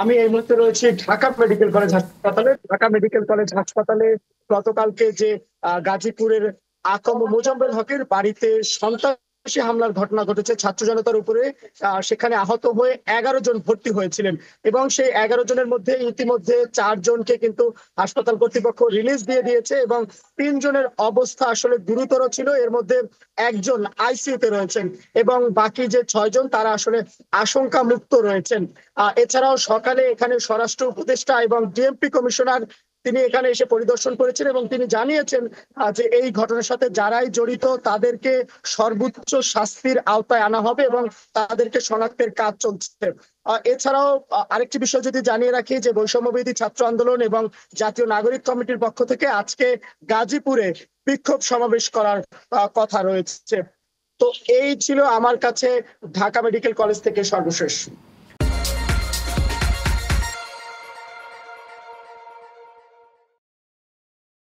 আমি এই মুহূর্তে রয়েছি ঢাকা মেডিকেল কলেজ হাসপাতালে। ঢাকা মেডিকেল কলেজ হাসপাতালে গতকালকে যে গাজীপুরের আকম মোজাম্মেল হকের বাড়িতে সন্ত্রাসী হামলার ঘটনা ঘটেছে ছাত্র জনতার উপরে। সেখানে আহত হয়ে 11 জন ভর্তি হয়েছিলেন এবং সেই 11 জনের মধ্যে ইতিমধ্যে 4 জনকে কিন্তু হাসপাতাল কর্তৃপক্ষ রিলিজ দিয়ে দিয়েছে এবং 3 জনের অবস্থা আসলে গুরুতর ছিল। এর মধ্যে একজন আইসিইউতে রয়েছেন এবং বাকি যে 6 জন তারা আসলে আশঙ্কা মুক্ত রয়েছেন। এছাড়াও সকালে এখানে স্বরাষ্ট্র উপদেষ্টা এবং ডিএমপি কমিশনার তিনি এখানে এসে পরিদর্শন করেছেন এবং তিনি জানিয়েছেন যে এই ঘটনার সাথে যারাই জড়িত তাদেরকে সর্বোচ্চ শাস্তির আওতায় আনা হবে এবং তাদেরকে শনাক্তের কাজ চলছে। এছাড়াও আরেকটি বিষয় যদি জানিয়ে রাখি যে বৈষম্যবিরোধী ছাত্র আন্দোলন এবং জাতীয় নাগরিক কমিটির পক্ষ থেকে আজকে গাজীপুরে বিক্ষোভ সমাবেশ করার কথা রয়েছে। তো এই ছিল আমার কাছে ঢাকা মেডিকেল কলেজ থেকে সর্বশেষ।